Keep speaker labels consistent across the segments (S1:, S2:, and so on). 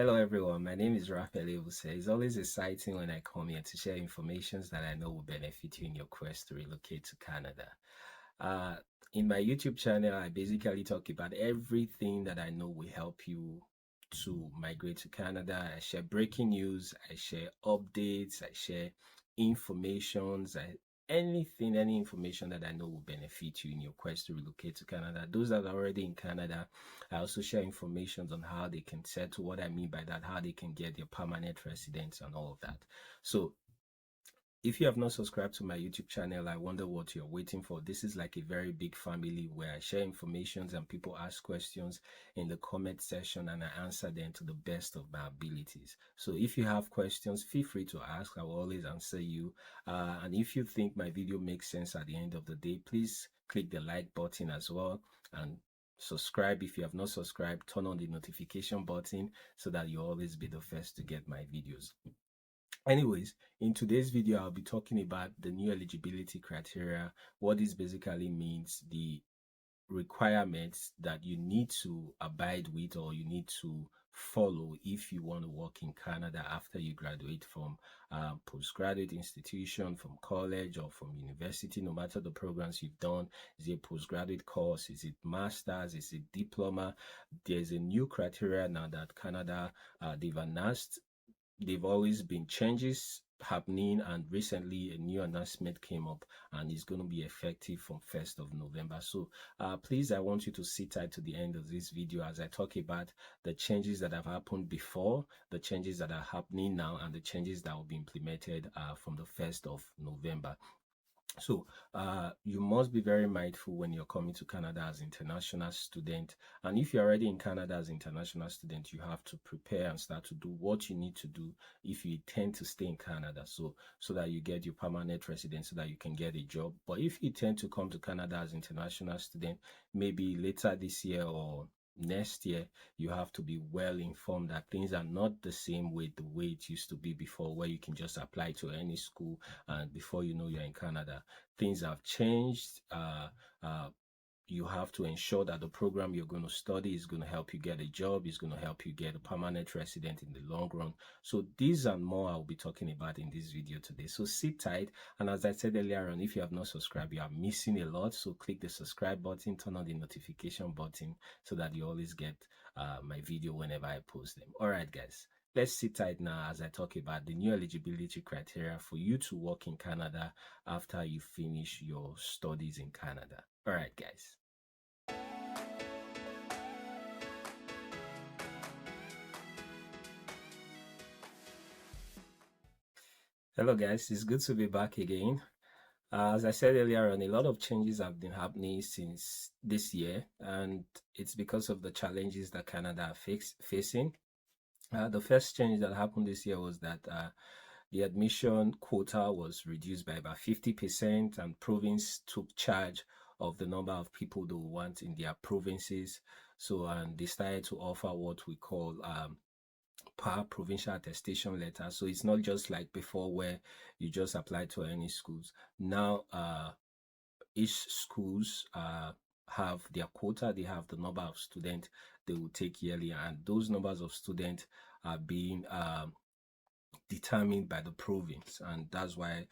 S1: Hello everyone, my name is Raphael Evuse. It's always exciting when I come here to share information that I know will benefit you in your quest to relocate to Canada. Uh, in my YouTube channel, I basically talk about everything that I know will help you to migrate to Canada. I share breaking news, I share updates, I share informations, any information that I know will benefit you in your quest to relocate to Canada. Those that are already in Canada, I also share information on how they can settle. What I mean by that, how they can get their permanent residence and all of that. So if you have not subscribed to my YouTube channel, I wonder what you're waiting for. This is like a very big family where I share information and people ask questions in the comment section and I answer them to the best of my abilities. So if you have questions, feel free to ask. I will always answer you. And if you think my video makes sense at the end of the day, please click the like button as well and subscribe. If you have not subscribed, turn on the notification button so that you'll always be the first to get my videos. Anyways, in today's video, I'll be talking about the new eligibility criteria, what this basically means, the requirements that you need to abide with or you need to follow if you want to work in Canada after you graduate from postgraduate institution, from college or from university, no matter the programs you've done. Is it a postgraduate course? Is it master's? Is it diploma? There's a new criteria now that Canada, they've announced. They've always been changes happening, and recently a new announcement came up and it's going to be effective from 1st of November. So please, I want you to sit tight to the end of this video as I talk about the changes that have happened before, the changes that are happening now, and the changes that will be implemented from the 1st of November. So you must be very mindful when you're coming to Canada as international student. And if you're already in Canada as international student, you have to prepare and start to do what you need to do if you intend to stay in Canada. So that you get your permanent residence, so that you can get a job. But if you intend to come to Canada as international student, maybe later this year or next year, you have to be well informed that things are not the same way the way it used to be before, where you can just apply to any school and before you know you're in Canada. Things have changed. You have to ensure that the program you're going to study is going to help you get a job, is going to help you get a permanent resident in the long run. So these and more I'll be talking about in this video today. So sit tight. And as I said earlier on, if you have not subscribed, you are missing a lot. So click the subscribe button, turn on the notification button so that you always get my video whenever I post them. All right, guys. Let's sit tight now as I talk about the new eligibility criteria for you to work in Canada after you finish your studies in Canada. All right, guys. Hello, guys. It's good to be back again. As I said earlier on, a lot of changes have been happening since this year, and it's because of the challenges that Canada are facing. The first change that happened this year was that the admission quota was reduced by about 50%, and province took charge of the number of people they want in their provinces. So, and they started to offer what we call per provincial attestation letter. So it's not just like before where you just apply to any schools. Now, each schools have their quota. They have the number of students they will take yearly, and those numbers of students are being determined by the province, and that's why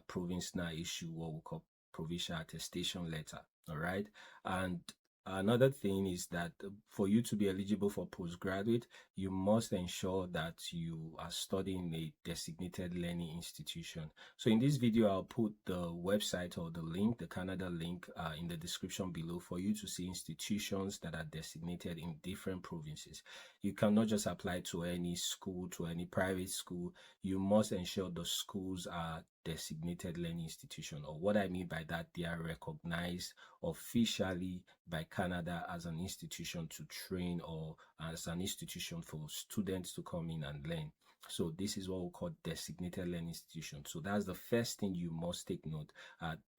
S1: province now issue what we call provincial attestation letter. All right. And another thing is that for you to be eligible for postgraduate, you must ensure that you are studying a designated learning institution. So in this video, I'll put the website or the link, the Canada link, in the description below for you to see institutions that are designated in different provinces. You cannot just apply to any school, to any private school. You must ensure the schools are designated learning institution, or what I mean by that, they are recognized officially by Canada as an institution to train or as an institution for students to come in and learn. So this is what we call designated learning institution. So that's the first thing you must take note.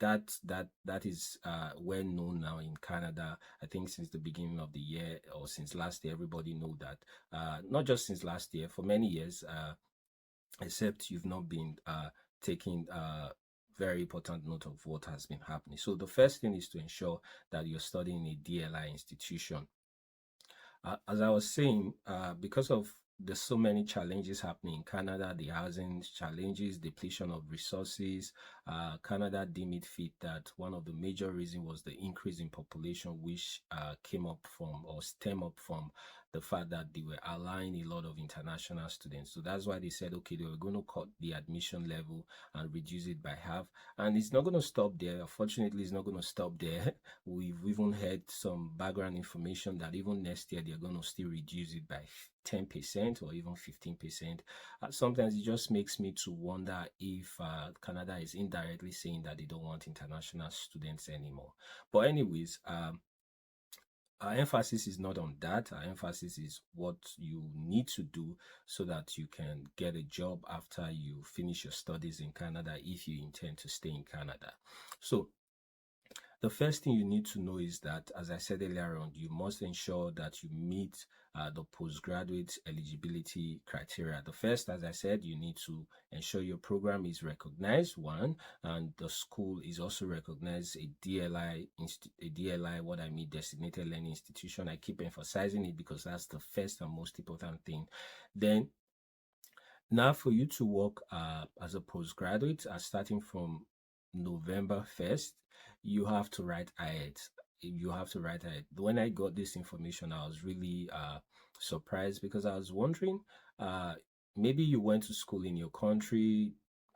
S1: That is well known now in Canada. I think since the beginning of the year or since last year, everybody know that. Not just since last year, for many years, except you've not been taking very important note of what has been happening. So the first thing is to ensure that you're studying a DLI institution. As I was saying, because of there's so many challenges happening in Canada, the housing challenges, depletion of resources. Canada deemed it fit that one of the major reasons was the increase in population, which came up from or stem up from the fact that they were allowing a lot of international students. So that's why they said, okay, they were going to cut the admission level and reduce it by half. And it's not going to stop there. Unfortunately, it's not going to stop there. We've even heard some background information that even next year they're going to still reduce it by 10% or even 15%. Sometimes it just makes me to wonder if Canada is indirectly saying that they don't want international students anymore. But anyways, our emphasis is not on that. Our emphasis is what you need to do so that you can get a job after you finish your studies in Canada if you intend to stay in Canada. So the first thing you need to know is that, as I said earlier on, you must ensure that you meet the postgraduate eligibility criteria. The first, as I said, you need to ensure your program is recognized, one, and the school is also recognized a DLI, what I mean, designated learning institution. I keep emphasizing it because that's the first and most important thing. Then, now for you to work as a postgraduate, starting from November 1st, you have to write IELTS. You have to write IELTS. When I got this information, I was really surprised because I was wondering, maybe you went to school in your country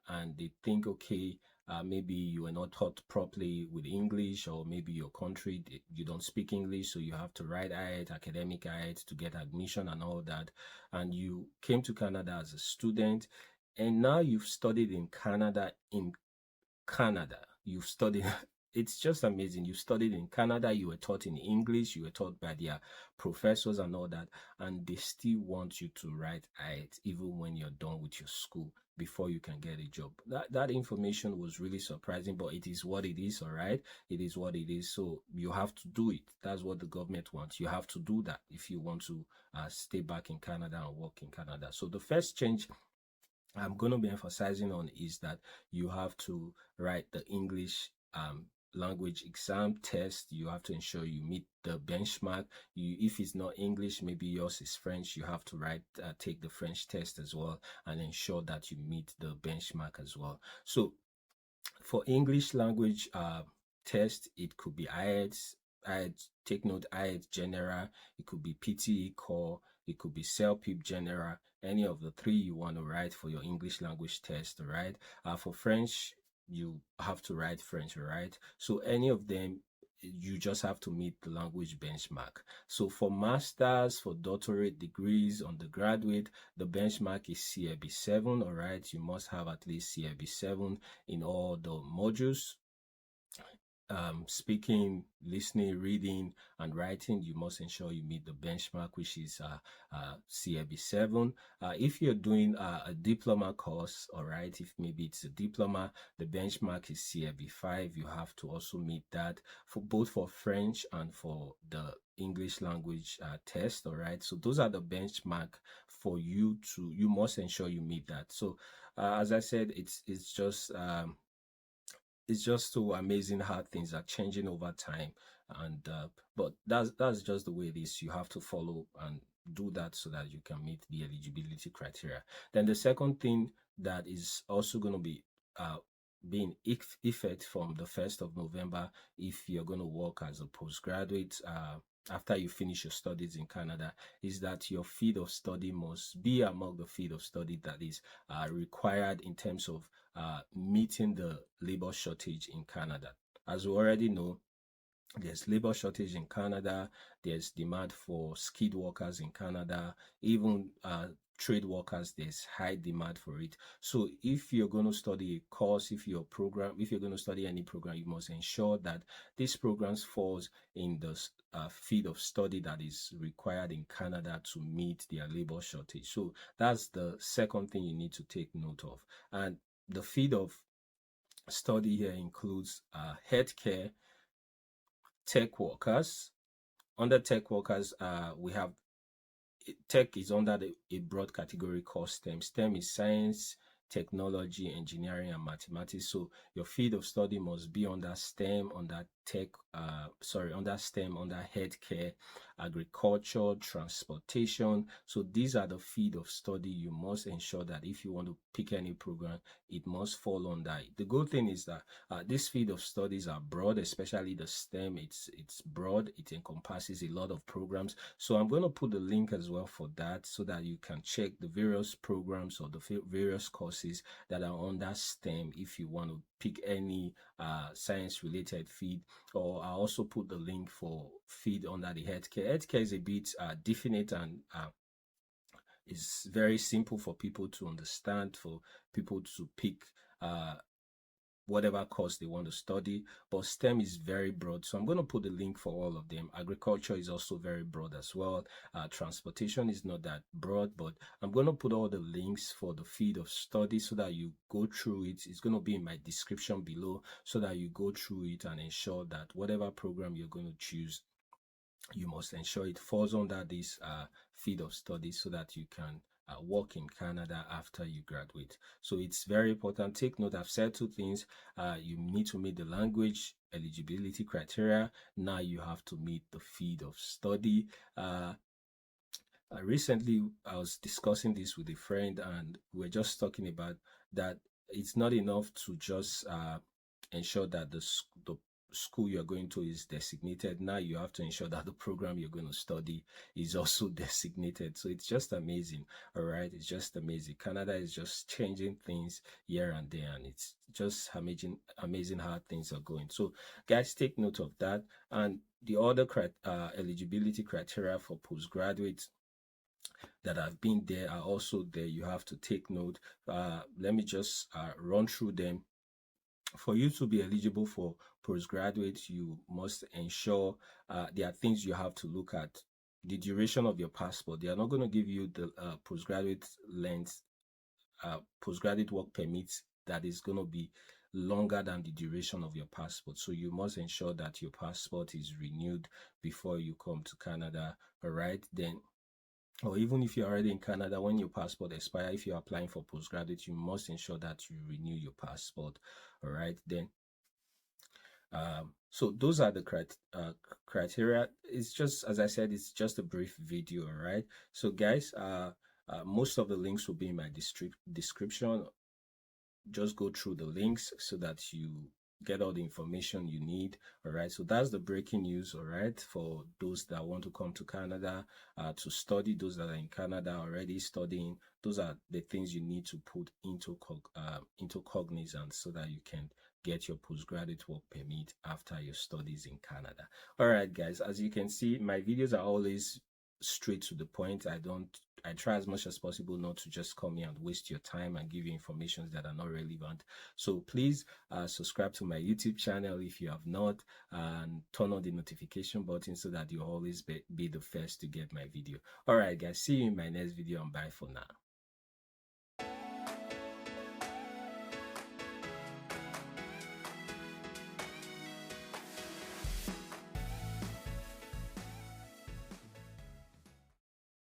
S1: and they think, okay, maybe you were not taught properly with English, or maybe your country, you don't speak English, so you have to write IELTS, academic IELTS to get admission and all that. And you came to Canada as a student, and now you've studied in Canada. You've studied, it's just amazing. You studied in Canada, you were taught in English, you were taught by their professors and all that, and they still want you to write IELTS even when you're done with your school before you can get a job. That information was really surprising, but it is what it is, all right? It is what it is. So you have to do it. That's what the government wants. You have to do that if you want to stay back in Canada and work in Canada. So the first change I'm going to be emphasizing on is that you have to write the English language exam test. You have to ensure you meet the benchmark. If it's not English, maybe yours is French, you have to take the French test as well and ensure that you meet the benchmark as well. So for English language test, it could be IELTS, take note, IELTS General, it could be PTE Core, it could be CELPIP General, any of the three you want to write for your English language test, right? For French, you have to write French, right? So any of them, you just have to meet the language benchmark. So for masters, for doctorate degrees, undergraduate, the benchmark is CLB 7, all right? You must have at least CLB 7 in all the modules. Speaking, listening, reading, and writing, you must ensure you meet the benchmark, which is CLB 7. If you're doing a diploma course, all right, if maybe it's a diploma, the benchmark is CLB 5. You have to also meet that for both for French and for the English language test, all right? So those are the benchmark for you must ensure you meet that. So as I said, it's just so amazing how things are changing over time, and but that's just the way it is. You have to follow and do that so that you can meet the eligibility criteria. Then the second thing that is also going to be being effect from the 1st of November, if you're going to work as a postgraduate after you finish your studies in Canada, is that your field of study must be among the field of study that is required in terms of meeting the labor shortage in Canada. As we already know, there's labor shortage in Canada. There's demand for skilled workers in Canada. Even trade workers, there's high demand for it. So if you're going to study a course, if you're going to study any program, you must ensure that this program falls in the field of study that is required in Canada to meet their labor shortage. So that's the second thing you need to take note of. And the field of study here includes healthcare, tech workers. Under tech workers, we have tech is under a broad category called STEM. STEM is science, technology, engineering, and mathematics. So your field of study must be under STEM, under tech, under STEM, under healthcare, agriculture, transportation. So these are the field of study you must ensure that if you want to pick any program, it must fall under it. The good thing is that this field of studies are broad, especially the STEM. It's broad. It encompasses a lot of programs. So I'm going to put the link as well for that, so that you can check the various programs or the various courses that are under STEM if you want to pick any science related field. Or I also put the link for field under the healthcare. Healthcare is a bit definite and it's very simple for people to understand, for people to pick whatever course they want to study. But STEM is very broad, so I'm going to put the link for all of them. Agriculture is also very broad as well. Transportation is not that broad, but I'm going to put all the links for the field of study so that you go through it. It's going to be in my description below, so that you go through it and ensure that whatever program you're going to choose, you must ensure it falls under this field of study, so that you can work in Canada after you graduate. So it's very important. Take note, I've said two things. You need to meet the language eligibility criteria. Now you have to meet the field of study. Recently, I was discussing this with a friend, and we're just talking about that it's not enough to just ensure that the school you're going to is designated. Now you have to ensure that the program you're going to study is also designated. So it's just amazing. All right, it's just amazing. Canada is just changing things here and there, and it's just amazing how things are going. So guys, take note of that. And the other eligibility criteria for postgraduate that have been there are also there. You have to take note. Let me just run through them. For you to be eligible for postgraduate, you must ensure there are things you have to look at. The duration of your passport. They are not going to give you the postgraduate length, postgraduate work permit that is going to be longer than the duration of your passport. So you must ensure that your passport is renewed before you come to Canada. All right, then, or even if you're already in Canada, when your passport expires, if you're applying for postgraduate, you must ensure that you renew your passport. All right, then. So those are the criteria. It's just, as I said, it's just a brief video. All right. So guys, most of the links will be in my description. Just go through the links so that you get all the information you need. All right, so that's the breaking news. All right, for those that want to come to Canada to study, those that are in Canada already studying, those are the things you need to put into cognizance so that you can get your postgraduate work permit after your studies in Canada. All right guys, as you can see, my videos are always straight to the point. I try as much as possible not to just come here and waste your time and give you information that are not relevant. So please subscribe to my YouTube channel if you have not, and turn on the notification button so that you'll always be the first to get my video. All right guys, see you in my next video, and bye for now.